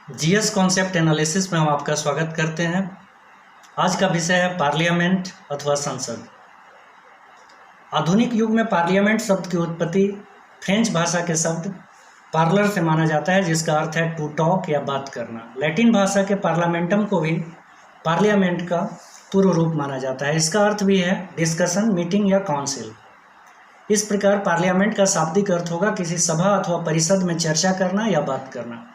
GS concept analysis में हम आपका स्वागत करते हैं। आज का विषय है पार्लियामेंट अथवा संसद। आधुनिक युग में पार्लियामेंट शब्द की उत्पत्ति फ्रेंच भाषा के शब्द पार्लर से माना जाता है, जिसका अर्थ है टू टॉक या बात करना। लैटिन भाषा के पार्लियामेंटम को भी पार्लियामेंट का पूर्व रूप माना जाता है। इसका अर्थ भी है डिस्कशन, मीटिंग या काउंसिल। इस प्रकार पार्लियामेंट का शाब्दिक अर्थ होगा किसी सभा अथवा परिषद में चर्चा करना या बात करना।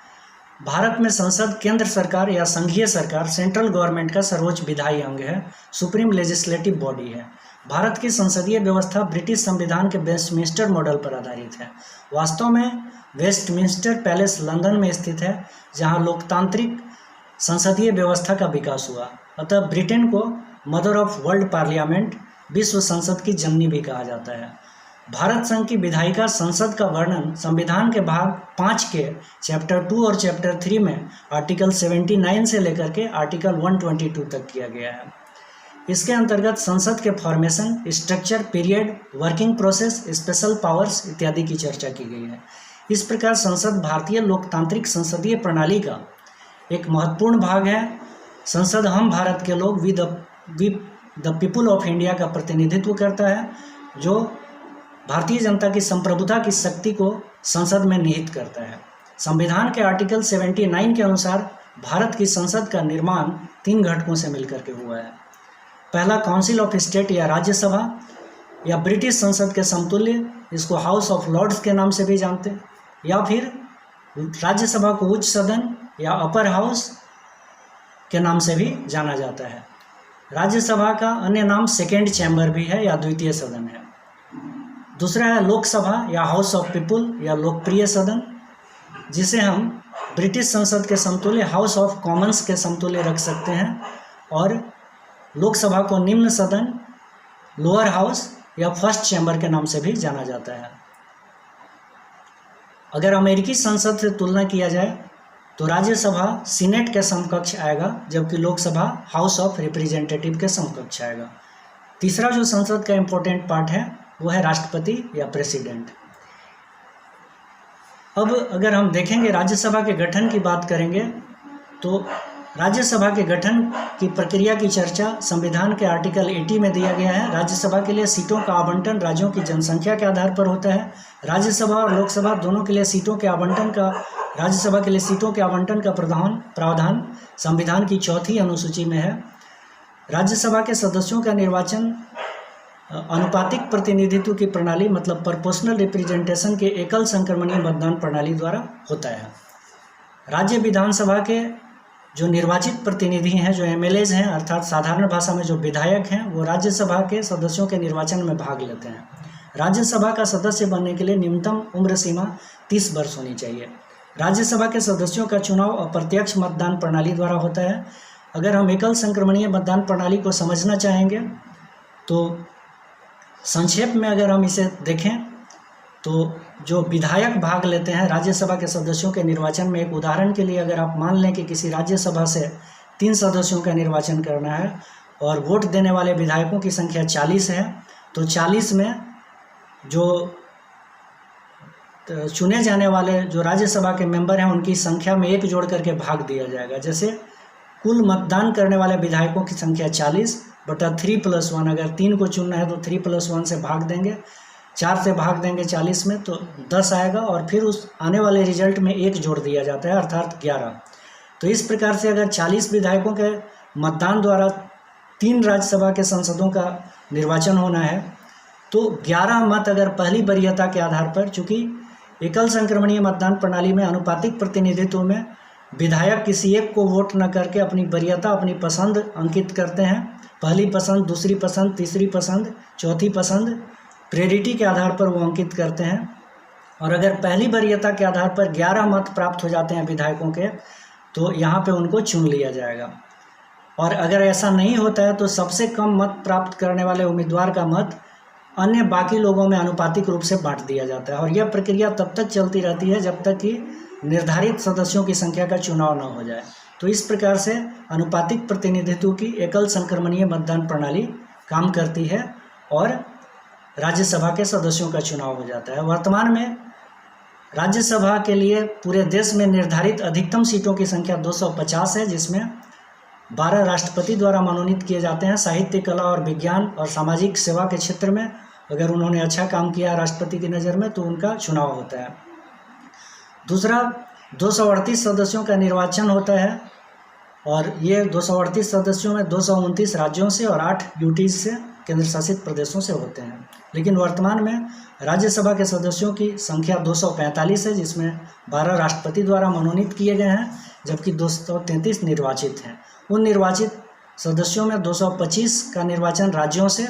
भारत में संसद केंद्र सरकार या संघीय सरकार सेंट्रल गवर्नमेंट का सर्वोच्च विधायी अंग है, सुप्रीम लेजिस्लेटिव बॉडी है। भारत की संसदीय व्यवस्था ब्रिटिश संविधान के वेस्टमिंस्टर मॉडल पर आधारित है। वास्तव में वेस्टमिंस्टर पैलेस लंदन में स्थित है, जहां लोकतांत्रिक संसदीय व्यवस्था का विकास हुआ। अतः ब्रिटेन को मदर ऑफ वर्ल्ड पार्लियामेंट, विश्व संसद की जननी भी कहा जाता है। भारत संघ की विधायिका संसद का वर्णन संविधान के भाग 5 के चैप्टर 2 और चैप्टर 3 में आर्टिकल 79 से लेकर के आर्टिकल 122 तक किया गया है। इसके अंतर्गत संसद के formation, structure, period, working process, special powers इत्यादि की चर्चा की गई है। इस प्रकार संसद भारतीय लोकतांत्रिक संसदीय प्रणाली का एक महत्वपूर्ण भाग है। संसद हम भारत के लोग we the people of India का प्रतिनिधित्व करता है, जो भारतीय जनता की संप्रभुता की शक्ति को संसद में निहित करता है। संविधान के आर्टिकल 79 के अनुसार भारत की संसद का निर्माण 3 घटकों से मिलकर के हुआ है। पहला काउंसिल ऑफ स्टेट या राज्यसभा या ब्रिटिश संसद के समतुल्य, इसको हाउस ऑफ लॉर्ड्स के नाम से भी जानते हैं, या फिर राज्यसभा को उच्च सदन या अपर हाउस के नाम से भी जाना जाता है। राज्यसभा का अन्य नाम सेकेंड चैम्बर भी है या द्वितीय सदन है। दूसरा है लोकसभा या हाउस ऑफ पीपुल या लोकप्रिय सदन, जिसे हम ब्रिटिश संसद के समतुल्य हाउस ऑफ कॉमन्स के समतुल्य रख सकते हैं, और लोकसभा को निम्न सदन, लोअर हाउस या फर्स्ट चैम्बर के नाम से भी जाना जाता है। अगर अमेरिकी संसद से तुलना किया जाए तो राज्यसभा सीनेट के समकक्ष आएगा, जबकि लोकसभा हाउस ऑफ रिप्रेजेंटेटिव के समकक्ष आएगा। तीसरा जो संसद का इम्पोर्टेंट पार्ट है वो है राष्ट्रपति या प्रेसिडेंट। अब अगर हम देखेंगे राज्यसभा के गठन की बात करेंगे तो राज्यसभा के गठन की प्रक्रिया की चर्चा संविधान के आर्टिकल 80 में दिया गया है। राज्यसभा के लिए सीटों का आवंटन राज्यों की जनसंख्या के आधार पर होता है। राज्यसभा और लोकसभा दोनों के लिए राज्यसभा के लिए सीटों के आवंटन का प्रावधान संविधान की 4वीं अनुसूची में है। राज्यसभा के सदस्यों का निर्वाचन अनुपातिक प्रतिनिधित्व की प्रणाली मतलब प्रोपोर्शनल रिप्रेजेंटेशन के एकल संक्रमणीय मतदान प्रणाली द्वारा होता है। राज्य विधानसभा के जो निर्वाचित प्रतिनिधि हैं, जो एमएलएज हैं, अर्थात साधारण भाषा में जो विधायक हैं, वो राज्यसभा के सदस्यों के निर्वाचन में भाग लेते हैं। राज्यसभा का सदस्य बनने के लिए न्यूनतम उम्र सीमा 30 वर्ष होनी चाहिए। राज्यसभा के सदस्यों का चुनाव अप्रत्यक्ष मतदान प्रणाली द्वारा होता है। अगर हम एकल संक्रमणीय मतदान प्रणाली को समझना चाहेंगे तो संक्षेप में अगर हम इसे देखें तो जो विधायक भाग लेते हैं राज्यसभा के सदस्यों के निर्वाचन में, एक उदाहरण के लिए अगर आप मान लें कि किसी राज्यसभा से 3 सदस्यों का निर्वाचन करना है और वोट देने वाले विधायकों की संख्या 40 है, तो 40 में जो चुने जाने वाले जो राज्यसभा के मेंबर हैं उनकी संख्या में 1 जोड़ करके भाग दिया जाएगा। जैसे कुल मतदान करने वाले विधायकों की संख्या 40 बटा 3+1, अगर 3 को चुनना है तो 3+1 से भाग देंगे, 4 से भाग देंगे 40 में तो 10 आएगा, और फिर उस आने वाले रिजल्ट में 1 जोड़ दिया जाता है, अर्थात 11। तो इस प्रकार से अगर 40 विधायकों के मतदान द्वारा 3 राज्यसभा के सांसदों का निर्वाचन होना है तो 11 मत अगर पहली वरीयता के आधार पर, चूँकि एकल संक्रमणीय मतदान प्रणाली में अनुपातिक प्रतिनिधित्व में विधायक किसी एक को वोट न करके अपनी वरीयता, अपनी पसंद अंकित करते हैं। पहली पसंद, दूसरी पसंद, तीसरी पसंद, चौथी पसंद, प्रेरिटी के आधार पर वो अंकित करते हैं। और अगर पहली वरीयता के आधार पर 11 मत प्राप्त हो जाते हैं विधायकों के, तो यहाँ पे उनको चुन लिया जाएगा। और अगर ऐसा नहीं होता है तो सबसे कम मत प्राप्त करने वाले उम्मीदवार का मत अन्य बाकी लोगों में अनुपातिक रूप से बांट दिया जाता है। और यह प्रक्रिया तब तक चलती रहती है जब तक कि निर्धारित सदस्यों की संख्या का चुनाव न हो जाए। तो इस प्रकार से अनुपातिक प्रतिनिधित्व की एकल संक्रमणीय मतदान प्रणाली काम करती है और राज्यसभा के सदस्यों का चुनाव हो जाता है। वर्तमान में राज्यसभा के लिए पूरे देश में निर्धारित अधिकतम सीटों की संख्या 250 है, जिसमें 12 राष्ट्रपति द्वारा मनोनीत किए जाते हैं। साहित्य, कला और विज्ञान और सामाजिक सेवा के क्षेत्र में अगर उन्होंने अच्छा काम किया राष्ट्रपति की नज़र में तो उनका चुनाव होता है। दूसरा, 238 सदस्यों का निर्वाचन होता है और ये 238 सदस्यों में 229 राज्यों से और 8 यूटीज से, केंद्र शासित प्रदेशों से होते हैं। लेकिन वर्तमान में राज्यसभा के सदस्यों की संख्या 245 है, जिसमें 12 राष्ट्रपति द्वारा मनोनीत किए गए हैं, जबकि 233 निर्वाचित हैं। उन निर्वाचित सदस्यों में 225 का निर्वाचन राज्यों से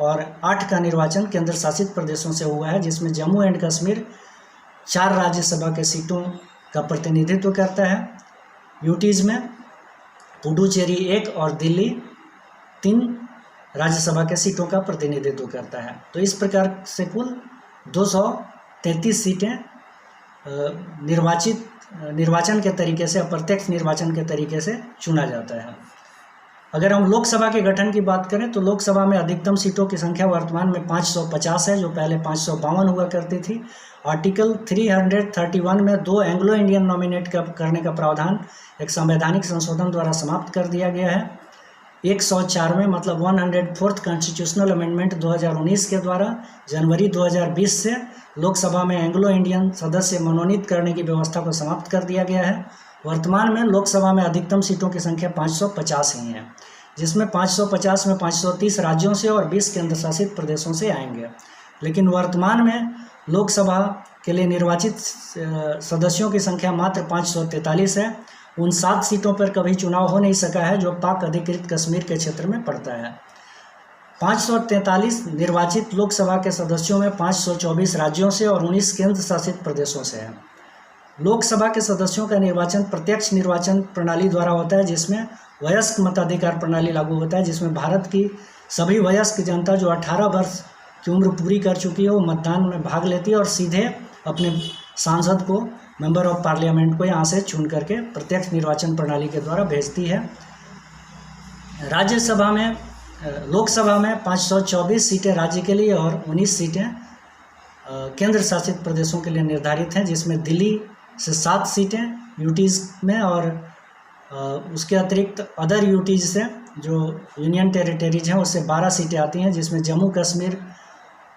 और 8 का निर्वाचन केंद्र शासित प्रदेशों से हुआ है, जिसमें जम्मू एंड कश्मीर 4 राज्यसभा के सीटों का प्रतिनिधित्व करता है। यूटीज में पुडुचेरी 1 और दिल्ली 3 राज्यसभा के सीटों का प्रतिनिधित्व करता है। तो इस प्रकार से कुल 233 सीटें निर्वाचन के तरीके से, अप्रत्यक्ष निर्वाचन के तरीके से चुना जाता है। अगर हम लोकसभा के गठन की बात करें तो लोकसभा में अधिकतम सीटों की संख्या वर्तमान में 550 है, जो पहले 552 हुआ करती थी। आर्टिकल 331 में 2 एंग्लो इंडियन नॉमिनेट करने का प्रावधान एक संवैधानिक संशोधन द्वारा समाप्त कर दिया गया है। 104 में मतलब 104th कॉन्स्टिट्यूशनल अमेंडमेंट 2019 के द्वारा जनवरी 2020 से लोकसभा में एंग्लो इंडियन सदस्य मनोनीत करने की व्यवस्था को समाप्त कर दिया गया है। वर्तमान में लोकसभा में अधिकतम सीटों की संख्या 550 ही है, जिसमें 550 में 530 राज्यों से और 20 केंद्र शासित प्रदेशों से आएंगे। लेकिन वर्तमान में लोकसभा के लिए निर्वाचित सदस्यों की संख्या मात्र 543 है। उन 7 सीटों पर कभी चुनाव हो नहीं सका है जो पाक अधिकृत कश्मीर के क्षेत्र में पड़ता है। 543 निर्वाचित लोकसभा के सदस्यों में 524 राज्यों से और 19 केंद्र शासित प्रदेशों से है। लोकसभा के सदस्यों का निर्वाचन प्रत्यक्ष निर्वाचन प्रणाली द्वारा होता है, जिसमें वयस्क मताधिकार प्रणाली लागू होता है, जिसमें भारत की सभी वयस्क जनता जो 18 वर्ष की उम्र पूरी कर चुकी है वो मतदान में भाग लेती है और सीधे अपने सांसद को, मेंबर ऑफ पार्लियामेंट को यहाँ से चुन करके प्रत्यक्ष निर्वाचन प्रणाली के द्वारा भेजती है। राज्यसभा में, लोकसभा में 524 सीटें राज्य के लिए और 19 सीटें केंद्र शासित प्रदेशों के लिए निर्धारित हैं, जिसमें दिल्ली से 7 सीटें यूटीज में और उसके अतिरिक्त अदर यूटीज से जो यूनियन टेरिटरीज हैं उससे 12 सीटें आती हैं, जिसमें जम्मू कश्मीर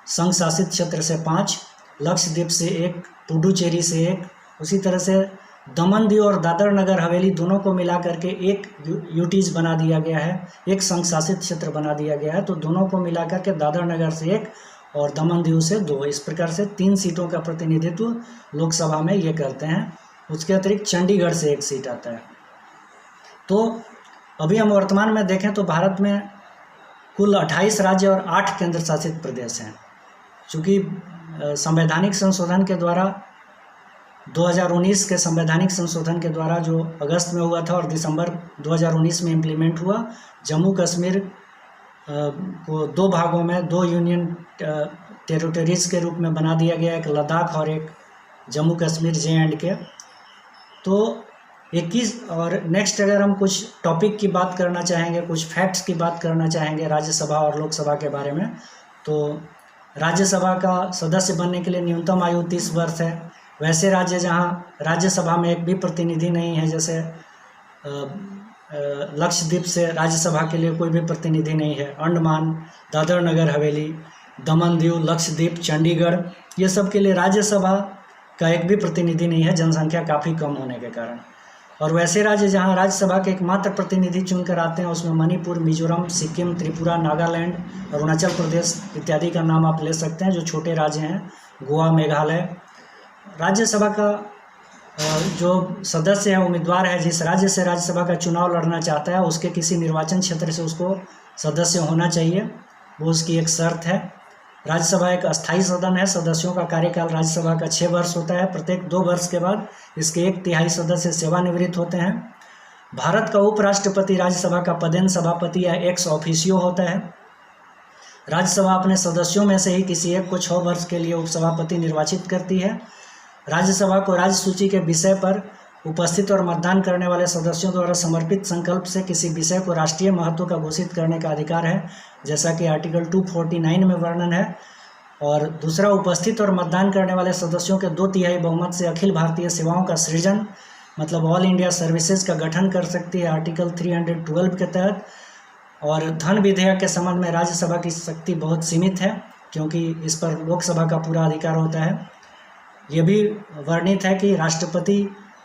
संघ शासित क्षेत्र से 5, लक्षद्वीप से 1, पुडुचेरी से 1, उसी तरह से दमन दीव और दादर नगर हवेली दोनों को मिला करके एक यूटीज बना दिया गया है, एक संघ शासित क्षेत्र बना दिया गया है। तो दोनों को मिला करके दादर नगर से 1 और दमन दीव से 2, इस प्रकार से 3 सीटों का प्रतिनिधित्व लोकसभा में ये करते हैं। उसके अतिरिक्त चंडीगढ़ से 1 सीट आता है। तो अभी हम वर्तमान में देखें तो भारत में कुल 28 राज्य और 8 केंद्र शासित प्रदेश हैं। चूँकि संवैधानिक संशोधन के द्वारा 2019 के संवैधानिक संशोधन के द्वारा जो अगस्त में हुआ था और दिसंबर 2019 में इम्प्लीमेंट हुआ, जम्मू कश्मीर को 2 भागों में 2 यूनियन टेरिटरीज के रूप में बना दिया गया, एक लद्दाख और एक जम्मू कश्मीर JNK। तो 21 और नेक्स्ट अगर हम कुछ टॉपिक की बात करना चाहेंगे, कुछ फैक्ट्स की बात करना चाहेंगे राज्यसभा और लोकसभा के बारे में, तो राज्यसभा का सदस्य बनने के लिए न्यूनतम आयु 30 वर्ष है। वैसे राज्य जहां राज्यसभा में एक भी प्रतिनिधि नहीं है, जैसे लक्षद्वीप से राज्यसभा के लिए कोई भी प्रतिनिधि नहीं है, अंडमान, दादर नगर हवेली, दमन दीव, लक्षद्वीप, चंडीगढ़, ये सब के लिए राज्यसभा का एक भी प्रतिनिधि नहीं है, जनसंख्या काफ़ी कम होने के कारण। और वैसे राज्य जहां राज्यसभा के एकमात्र प्रतिनिधि चुनकर आते हैं उसमें मणिपुर, मिजोरम, सिक्किम, त्रिपुरा, नागालैंड, अरुणाचल प्रदेश इत्यादि का नाम आप ले सकते हैं जो छोटे राज्य हैं, गोवा, मेघालय। राज्यसभा का जो सदस्य है, उम्मीदवार है, जिस राज्य से राज्यसभा का चुनाव लड़ना चाहता है उसके किसी निर्वाचन क्षेत्र से उसको सदस्य होना चाहिए, वो उसकी एक शर्त है। राज्यसभा एक अस्थायी सदन है। सदस्यों का कार्यकाल राज्यसभा का 6 वर्ष होता है। प्रत्येक 2 वर्ष के बाद इसके 1/3 सदस्य सेवानिवृत्त होते हैं। भारत का उपराष्ट्रपति राज्यसभा का पदेन सभापति या एक्स ऑफिशियो होता है। राज्यसभा अपने सदस्यों में से ही किसी एक को 6 वर्ष के लिए उपसभापति निर्वाचित करती है। राज्यसभा को राज्य सूची के विषय पर उपस्थित और मतदान करने वाले सदस्यों द्वारा समर्पित संकल्प से किसी विषय को राष्ट्रीय महत्व का घोषित करने का अधिकार है, जैसा कि आर्टिकल 249 में वर्णन है। और दूसरा, उपस्थित और मतदान करने वाले सदस्यों के 2/3 बहुमत से अखिल भारतीय सेवाओं का सृजन मतलब ऑल इंडिया सर्विसेज का गठन कर सकती है आर्टिकल 312 के तहत। और धन विधेयक के संबंध में राज्यसभा की शक्ति बहुत सीमित है, क्योंकि इस पर लोकसभा का पूरा अधिकार होता है। ये भी वर्णित है कि राष्ट्रपति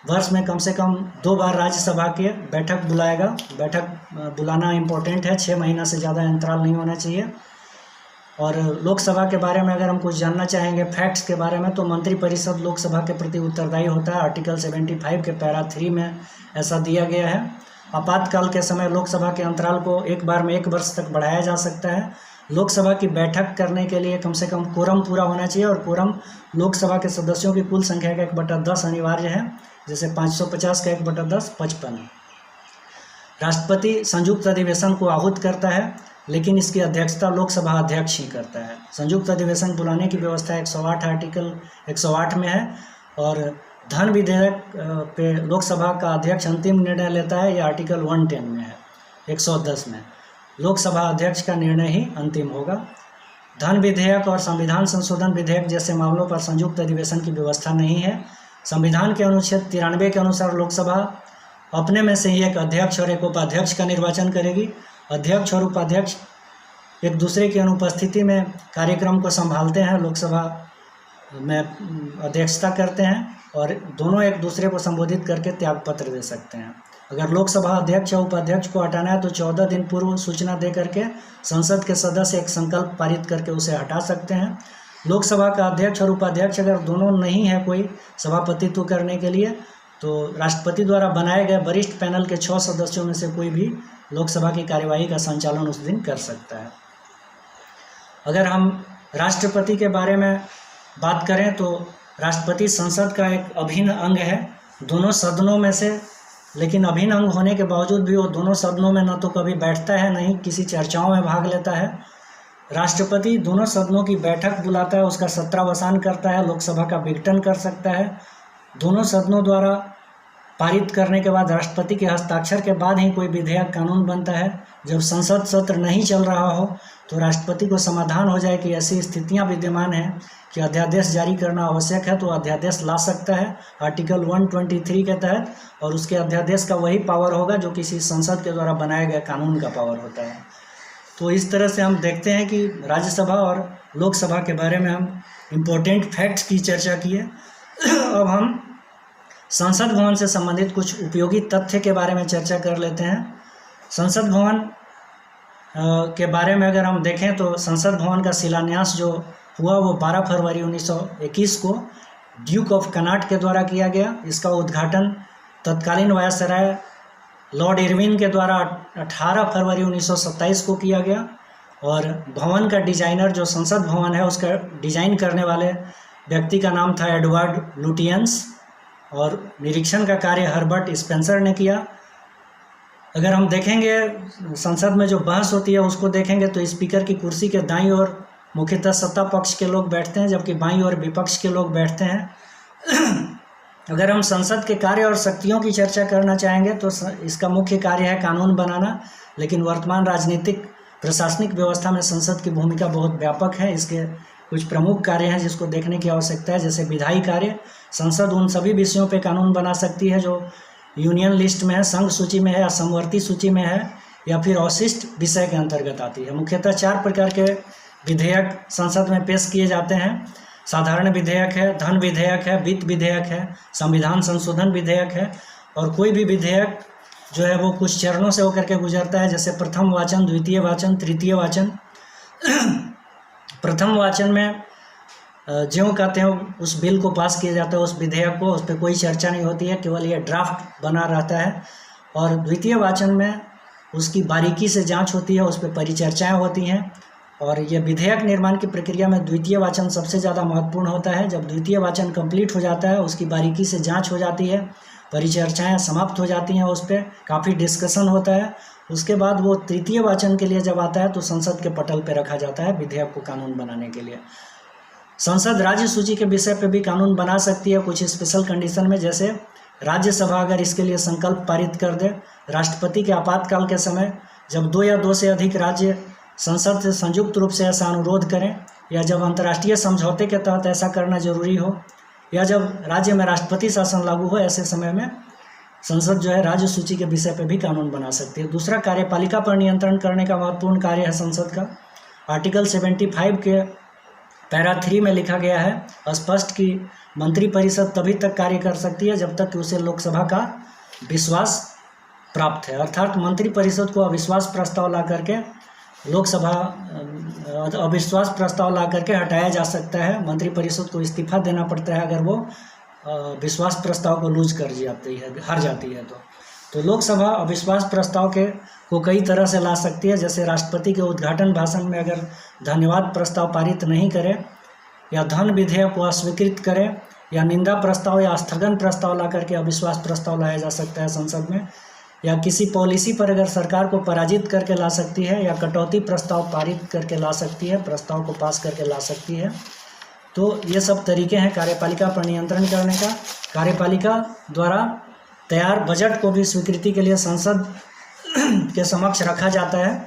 वर्ष में कम से कम 2 बार राज्यसभा के बैठक बुलाएगा। बैठक बुलाना इम्पोर्टेंट है, 6 महीना से ज़्यादा अंतराल नहीं होना चाहिए। और लोकसभा के बारे में अगर हम कुछ जानना चाहेंगे फैक्ट्स के बारे में, तो मंत्रिपरिषद लोकसभा के प्रति उत्तरदायी होता है। आर्टिकल 75 के पैरा 3 में ऐसा दिया गया है। आपातकाल के समय लोकसभा के अंतराल को एक बार में 1 वर्ष तक बढ़ाया जा सकता है। लोकसभा की बैठक करने के लिए कम से कम कोरम पूरा होना चाहिए, और कोरम लोकसभा के सदस्यों की कुल संख्या का 1/10 अनिवार्य है, जैसे 550 का 1/10 55। राष्ट्रपति संयुक्त अधिवेशन को आहूत करता है, लेकिन इसकी अध्यक्षता लोकसभा अध्यक्ष ही करता है। संयुक्त अधिवेशन बुलाने की व्यवस्था 108 आर्टिकल 108 में है। और धन विधेयक पे लोकसभा का अध्यक्ष अंतिम निर्णय लेता है, यह आर्टिकल 110 में है। 110 में लोकसभा अध्यक्ष का निर्णय ही अंतिम होगा। धन विधेयक और संविधान संशोधन विधेयक जैसे मामलों पर संयुक्त अधिवेशन की व्यवस्था नहीं है। संविधान के अनुच्छेद 93 के अनुसार लोकसभा अपने में से ही एक अध्यक्ष और एक उपाध्यक्ष का निर्वाचन करेगी। अध्यक्ष और उपाध्यक्ष एक दूसरे की अनुपस्थिति में कार्यक्रम को संभालते हैं, लोकसभा में अध्यक्षता करते हैं, और दोनों एक दूसरे को संबोधित करके त्यागपत्र दे सकते हैं। अगर लोकसभा अध्यक्ष या उपाध्यक्ष को हटाना है तो 14 दिन पूर्व सूचना दे करके संसद के सदस्य एक संकल्प पारित करके उसे हटा सकते हैं। लोकसभा का अध्यक्ष और उपाध्यक्ष अगर दोनों नहीं है कोई सभापतित्व करने के लिए, तो राष्ट्रपति द्वारा बनाए गए वरिष्ठ पैनल के 6 सदस्यों में से कोई भी लोकसभा की कार्यवाही का संचालन उस दिन कर सकता है। अगर हम राष्ट्रपति के बारे में बात करें तो राष्ट्रपति संसद का एक अभिन्न अंग है, दोनों सदनों में से। लेकिन अभिन्न अंग होने के बावजूद भी वो दोनों सदनों में न तो कभी बैठता है, न ही किसी चर्चाओं में भाग लेता है। राष्ट्रपति दोनों सदनों की बैठक बुलाता है, उसका सत्रावसान करता है, लोकसभा का विघटन कर सकता है। दोनों सदनों द्वारा पारित करने के बाद राष्ट्रपति के हस्ताक्षर के बाद ही कोई विधेयक कानून बनता है। जब संसद सत्र नहीं चल रहा हो तो राष्ट्रपति को समाधान हो जाए कि ऐसी स्थितियां विद्यमान हैं कि अध्यादेश जारी करना आवश्यक है, तो अध्यादेश ला सकता है आर्टिकल 123 के तहत, और उसके अध्यादेश का वही पावर होगा जो किसी संसद के द्वारा बनाए गए कानून का पावर होता है। तो इस तरह से हम देखते हैं कि राज्यसभा और लोकसभा के बारे में हम इम्पोर्टेंट फैक्ट्स की चर्चा किए। अब हम संसद भवन से संबंधित कुछ उपयोगी तथ्य के बारे में चर्चा कर लेते हैं। संसद भवन के बारे में अगर हम देखें तो संसद भवन का शिलान्यास जो हुआ वो 12 फरवरी 1921 को ड्यूक ऑफ कनाट के द्वारा किया गया। इसका उद्घाटन तत्कालीन वायसराय लॉर्ड इरविन के द्वारा 18 फरवरी 1927 को किया गया। और भवन का डिजाइनर जो संसद भवन है उसका डिजाइन करने वाले व्यक्ति का नाम था एडवर्ड लुटियंस, और निरीक्षण का कार्य हर्बर्ट स्पेंसर ने किया। अगर हम देखेंगे संसद में जो बहस होती है उसको देखेंगे तो स्पीकर की कुर्सी के दाईं ओर मुख्यतः सत्ता पक्ष के लोग बैठते हैं, जबकि बाईं ओर विपक्ष के लोग बैठते हैं। अगर हम संसद के कार्य और शक्तियों की चर्चा करना चाहेंगे तो इसका मुख्य कार्य है कानून बनाना, लेकिन वर्तमान राजनीतिक प्रशासनिक व्यवस्था में संसद की भूमिका बहुत व्यापक है। इसके कुछ प्रमुख कार्य हैं जिसको देखने की आवश्यकता है, जैसे विधायी कार्य। संसद उन सभी विषयों पे कानून बना सकती है जो यूनियन लिस्ट में है, संघ सूची में है या समवर्ती सूची में है, या फिर अवशिष्ट विषय के अंतर्गत आती है। मुख्यतः 4 प्रकार के विधेयक संसद में पेश किए जाते हैं। साधारण विधेयक है, धन विधेयक है, वित्त विधेयक है, संविधान संशोधन विधेयक है, और कोई भी विधेयक जो है वो कुछ चरणों से होकर के गुजरता है, जैसे प्रथम वाचन, द्वितीय वाचन, तृतीय वाचन। प्रथम वाचन में ज्यों कहते हैं उस बिल को पास किया जाता है, उस विधेयक को, उस पर कोई चर्चा नहीं होती है, केवल ये ड्राफ्ट बना रहता है। और द्वितीय वाचन में उसकी बारीकी से जांच होती है, उस पर परिचर्चाएँ होती हैं। और ये विधेयक निर्माण की प्रक्रिया में द्वितीय वाचन सबसे ज़्यादा महत्वपूर्ण होता है। जब द्वितीय वाचन कंप्लीट हो जाता है, उसकी बारीकी से जांच हो जाती है, परिचर्चाएँ समाप्त हो जाती हैं, उस पर काफ़ी डिस्कशन होता है। उसके बाद वो तृतीय वाचन के लिए जब आता है तो संसद के पटल पर रखा जाता है विधेयक को कानून बनाने के लिए। संसद राज्य सूची के विषय पर भी कानून बना सकती है कुछ स्पेशल कंडीशन में, जैसे राज्यसभा अगर इसके लिए संकल्प पारित कर दे। राष्ट्रपति के आपातकाल के समय जब 2 या 2 से अधिक राज्य संसद से संयुक्त रूप से ऐसा अनुरोध करें या जब अंतर्राष्ट्रीय समझौते के तहत ऐसा करना जरूरी हो, या जब राज्य में राष्ट्रपति शासन लागू हो, ऐसे समय में संसद जो है राज्य सूची के विषय पर भी कानून बना सकती है। दूसरा, कार्यपालिका पर नियंत्रण करने का महत्वपूर्ण कार्य है संसद का। आर्टिकल 75 के पैरा 3 में लिखा गया है स्पष्ट कि मंत्रिपरिषद तभी तक कार्य कर सकती है जब तक कि उसे लोकसभा का विश्वास प्राप्त है। अर्थात मंत्रिपरिषद को अविश्वास प्रस्ताव ला करके अविश्वास प्रस्ताव ला करके हटाया जा सकता है। मंत्रिपरिषद को इस्तीफा देना पड़ता है अगर वो विश्वास प्रस्ताव को लूज कर जाती है, हार जाती है। तो लोकसभा अविश्वास प्रस्ताव को कई तरह से ला सकती है, जैसे राष्ट्रपति के उद्घाटन भाषण में अगर धन्यवाद प्रस्ताव पारित नहीं करे, या धन विधेयक को अस्वीकृत करे, या निंदा प्रस्ताव या स्थगन प्रस्ताव ला करके अविश्वास प्रस्ताव लाया जा सकता है संसद में, या किसी पॉलिसी पर अगर सरकार को पराजित करके ला सकती है, या कटौती प्रस्ताव पारित करके ला सकती है, प्रस्ताव को पास करके ला सकती है। तो ये सब तरीके हैं कार्यपालिका पर नियंत्रण करने का। कार्यपालिका द्वारा तैयार बजट को भी स्वीकृति के लिए संसद के समक्ष रखा जाता है,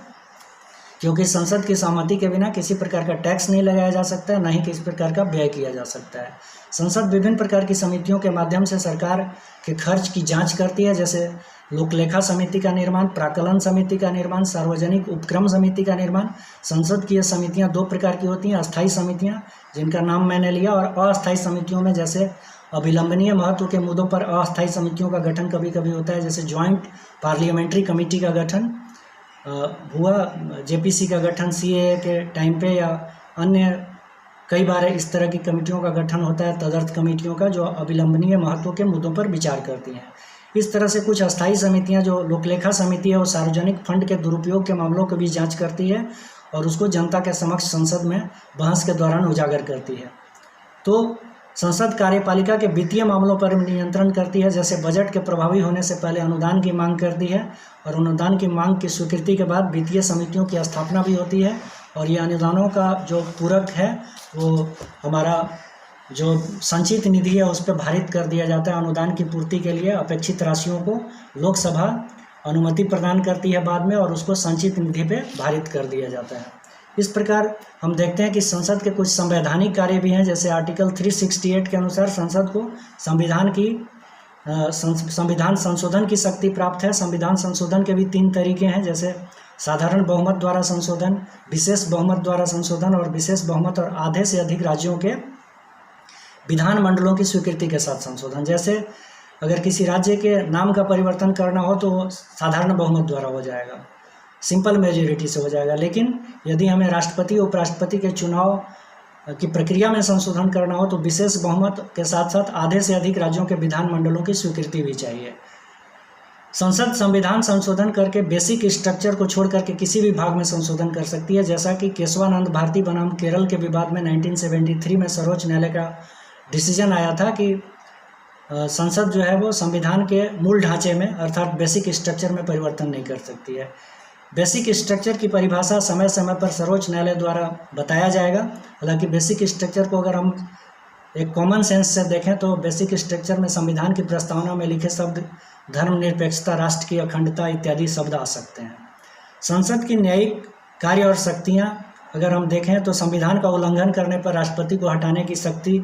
क्योंकि संसद की सहमति के बिना किसी प्रकार का टैक्स नहीं लगाया जा सकता है, न ही किसी प्रकार का व्यय किया जा सकता है। संसद विभिन्न प्रकार की समितियों के माध्यम से सरकार के खर्च की जांच करती है, जैसे लोकलेखा समिति का निर्माण, प्राक्कलन समिति का निर्माण, सार्वजनिक उपक्रम समिति का निर्माण। संसद की ये समितियां 2 प्रकार की होती हैं, अस्थायी समितियां जिनका नाम मैंने लिया, और अस्थायी समितियों में जैसे अविलंबनीय महत्व के मुद्दों पर अस्थायी समितियों का गठन कभी कभी होता है, जैसे ज्वाइंट पार्लियामेंट्री कमेटी का गठन हुआ, जेपीसी का गठन सीएए के टाइम पे, या अन्य कई बार इस तरह की कमेटियों का गठन होता है, तदर्थ कमेटियों का, जो अविलंबनीय महत्व के मुद्दों पर विचार करती हैं। इस तरह से कुछ अस्थायी समितियां, जो लोकलेखा समिति है, वो सार्वजनिक फंड के दुरुपयोग के मामलों की भी जांच करती है और उसको जनता के समक्ष संसद में बहस के दौरान उजागर करती है। तो संसद कार्यपालिका के वित्तीय मामलों पर नियंत्रण करती है, जैसे बजट के प्रभावी होने से पहले अनुदान की मांग करती है, और अनुदान की मांग की स्वीकृति के बाद वित्तीय समितियों की स्थापना भी होती है, और ये अनुदानों का जो पूरक है वो हमारा जो संचित निधि है उस पर भारित कर दिया जाता है। अनुदान की पूर्ति के लिए अपेक्षित राशियों को लोकसभा अनुमति प्रदान करती है बाद में, और उसको संचित निधि पे भारित कर दिया जाता है। इस प्रकार हम देखते हैं कि संसद के कुछ संवैधानिक कार्य भी हैं, जैसे आर्टिकल 368 के अनुसार संसद को संविधान संशोधन की शक्ति प्राप्त है। संविधान संशोधन के भी 3 तरीके हैं, जैसे साधारण बहुमत द्वारा संशोधन, विशेष बहुमत द्वारा संशोधन, और विशेष बहुमत और आधे से अधिक राज्यों के विधान मंडलों की स्वीकृति के साथ संशोधन। जैसे अगर किसी राज्य के नाम का परिवर्तन करना हो तो साधारण बहुमत द्वारा हो जाएगा, सिंपल मेजॉरिटी से हो जाएगा, लेकिन यदि हमें राष्ट्रपति उपराष्ट्रपति के चुनाव की प्रक्रिया में संशोधन करना हो तो विशेष बहुमत के साथ साथ आधे से अधिक राज्यों के विधान मंडलों की स्वीकृति भी चाहिए। संसद संविधान संशोधन करके बेसिक स्ट्रक्चर को छोड़ करके किसी भी भाग में संशोधन कर सकती है, जैसा कि केशवानंद भारती बनाम केरल के विवाद में 1973 में सर्वोच्च न्यायालय का डिसीजन आया था कि संसद जो है वो संविधान के मूल ढांचे में अर्थात बेसिक स्ट्रक्चर में परिवर्तन नहीं कर सकती है। बेसिक स्ट्रक्चर की परिभाषा समय समय पर सर्वोच्च न्यायालय द्वारा बताया जाएगा। हालांकि बेसिक स्ट्रक्चर को अगर हम एक कॉमन सेंस से देखें तो बेसिक स्ट्रक्चर में संविधान की प्रस्तावना में लिखे शब्द धर्मनिरपेक्षता, राष्ट्र की अखंडता इत्यादि शब्द आ सकते हैं। संसद की न्यायिक कार्य और शक्तियां अगर हम देखें तो संविधान का उल्लंघन करने पर राष्ट्रपति को हटाने की शक्ति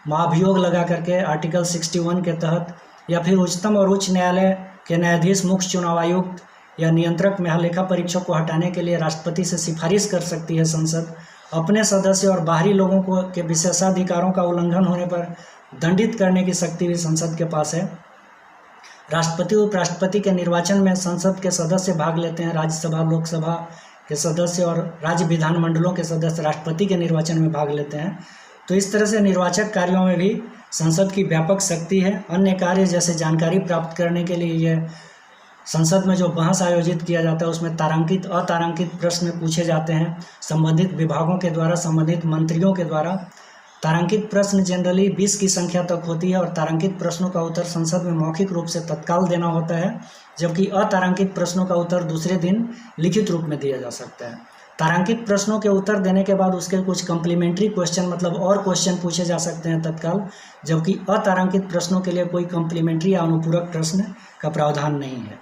महाभियोग लगा करके आर्टिकल 61 के तहत, या फिर उच्चतम और उच्च न्यायालय के न्यायाधीश, मुख्य चुनाव आयुक्त या नियंत्रक महालेखा परीक्षक को हटाने के लिए राष्ट्रपति से सिफारिश कर सकती है। संसद अपने सदस्य और बाहरी लोगों को के विशेषाधिकारों का उल्लंघन होने पर दंडित करने की शक्ति भी संसद के पास है। राष्ट्रपति उपराष्ट्रपति के निर्वाचन में संसद के सदस्य भाग लेते हैं। राज्यसभा, लोकसभा के सदस्य और राज्य विधानमंडलों के सदस्य राष्ट्रपति के निर्वाचन में भाग लेते हैं। तो इस तरह से निर्वाचक कार्यों में भी संसद की व्यापक शक्ति है। अन्य कार्य जैसे जानकारी प्राप्त करने के लिए यह संसद में जो बहस आयोजित किया जाता है उसमें तारांकित अतारांकित प्रश्न पूछे जाते हैं संबंधित विभागों के द्वारा, संबंधित मंत्रियों के द्वारा। तारांकित प्रश्न जनरली 20 की संख्या तक होती है और तारांकित प्रश्नों का उत्तर संसद में मौखिक रूप से तत्काल देना होता है, जबकि अतारांकित प्रश्नों का उत्तर दूसरे दिन लिखित रूप में दिया जा सकता है। तारांकित प्रश्नों के उत्तर देने के बाद उसके कुछ कम्प्लीमेंट्री क्वेश्चन मतलब और क्वेश्चन पूछे जा सकते हैं तत्काल, जबकि अतारांकित प्रश्नों के लिए कोई कम्प्लीमेंट्री या अनुपूरक प्रश्न का प्रावधान नहीं है।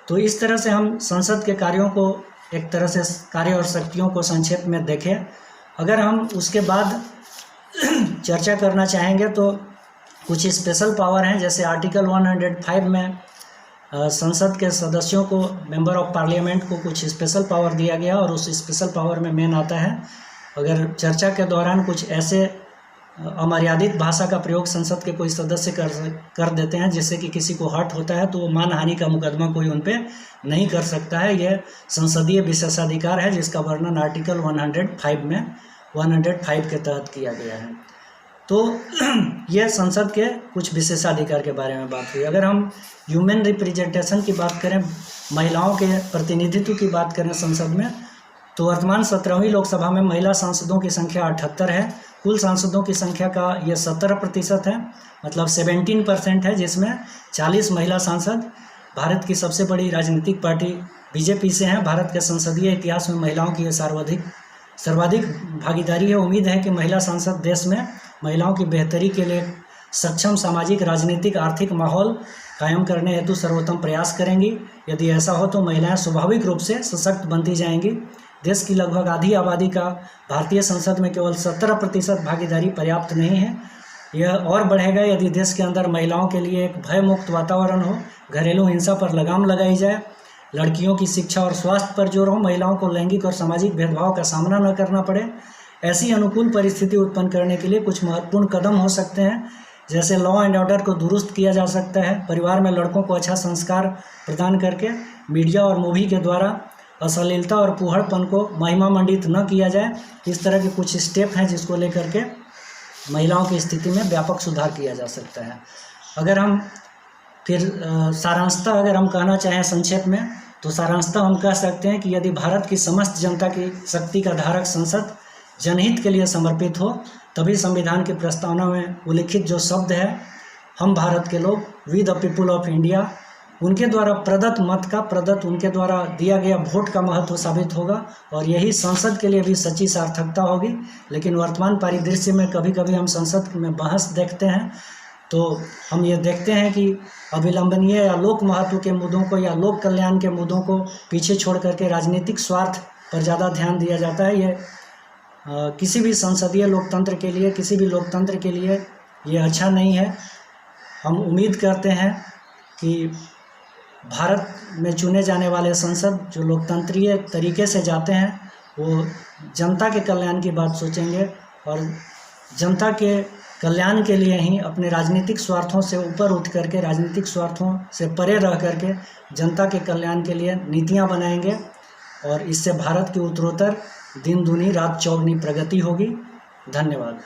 तो इस तरह से हम संसद के कार्यों को एक तरह से कार्य और शक्तियों को संक्षेप में देखें अगर हम उसके बाद चर्चा करना चाहेंगे तो कुछ स्पेशल पावर हैं, जैसे आर्टिकल 105 में संसद के सदस्यों को, मेंबर ऑफ पार्लियामेंट को कुछ स्पेशल पावर दिया गया, और उस स्पेशल पावर में मेन आता है अगर चर्चा के दौरान कुछ ऐसे अमर्यादित भाषा का प्रयोग संसद के कोई सदस्य कर देते हैं जिससे कि किसी को हर्ट होता है, तो वो मानहानि का मुकदमा कोई उन पे नहीं कर सकता है। यह संसदीय विशेषाधिकार है जिसका वर्णन आर्टिकल 105 के तहत किया गया है। तो यह संसद के कुछ विशेषाधिकार के बारे में बात हुई। अगर हम ह्यूमन रिप्रेजेंटेशन की बात करें, महिलाओं के प्रतिनिधित्व की बात करें संसद में, तो वर्तमान 17वीं लोकसभा में महिला सांसदों की संख्या 78 है। कुल सांसदों की संख्या का ये 17% है, मतलब 17% है, जिसमें 40 महिला सांसद। भारत की सबसे बड़ी राजनीतिक पार्टी बीजेपी से हैं। भारत के संसदीय इतिहास में महिलाओं की सर्वाधिक भागीदारी है। उम्मीद है कि महिला सांसद देश में महिलाओं की बेहतरी के लिए सक्षम सामाजिक, राजनीतिक, आर्थिक माहौल कायम करने हेतु सर्वोत्तम प्रयास करेंगी। यदि ऐसा हो तो महिलाएं स्वाभाविक रूप से सशक्त बनती जाएंगी। देश की लगभग आधी आबादी का भारतीय संसद में केवल 17% भागीदारी पर्याप्त नहीं है। यह और बढ़ेगा यदि देश के अंदर महिलाओं के लिए एक भयमुक्त वातावरण हो, घरेलू हिंसा पर लगाम लगाई जाए, लड़कियों की शिक्षा और स्वास्थ्य पर जोर हो, महिलाओं को लैंगिक और सामाजिक भेदभाव का सामना न करना पड़े। ऐसी अनुकूल परिस्थिति उत्पन्न करने के लिए कुछ महत्वपूर्ण कदम हो सकते हैं, जैसे लॉ एंड ऑर्डर को दुरुस्त किया जा सकता है, परिवार में लड़कों को अच्छा संस्कार प्रदान करके मीडिया और मूवी के द्वारा अश्लीलता और फूहड़पन को महिमा मंडित न किया जाए। इस तरह के कुछ स्टेप हैं जिसको लेकर के महिलाओं की स्थिति में व्यापक सुधार किया जा सकता है। अगर हम फिर सारांशतः अगर हम कहना चाहें संक्षेप में, तो सारांशतः हम कह सकते हैं कि यदि भारत की समस्त जनता की शक्ति का धारक संसद जनहित के लिए समर्पित हो, तभी संविधान की प्रस्तावना में उल्लिखित जो शब्द है, हम भारत के लोग, we the people of India, उनके द्वारा प्रदत्त मत का, उनके द्वारा दिया गया वोट का महत्व साबित होगा, और यही संसद के लिए भी सच्ची सार्थकता होगी। लेकिन वर्तमान परिदृश्य में कभी कभी हम संसद में बहस देखते हैं, तो हम ये देखते हैं कि अविलंबनीय या लोक महत्व के मुद्दों को या लोक कल्याण के मुद्दों को पीछे छोड़ करके राजनीतिक स्वार्थ पर ज़्यादा ध्यान दिया जाता है। ये किसी भी संसदीय लोकतंत्र के लिए, किसी भी लोकतंत्र के लिए ये अच्छा नहीं है। हम उम्मीद करते हैं कि भारत में चुने जाने वाले संसद जो लोकतंत्रीय तरीके से जाते हैं, वो जनता के कल्याण की बात सोचेंगे और जनता के कल्याण के लिए ही अपने राजनीतिक स्वार्थों से ऊपर उठ करके, राजनीतिक स्वार्थों से परे रह करके जनता के कल्याण के लिए नीतियां बनाएंगे, और इससे भारत की उत्तरोत्तर दिन दूनी रात चौगुनी प्रगति होगी। धन्यवाद।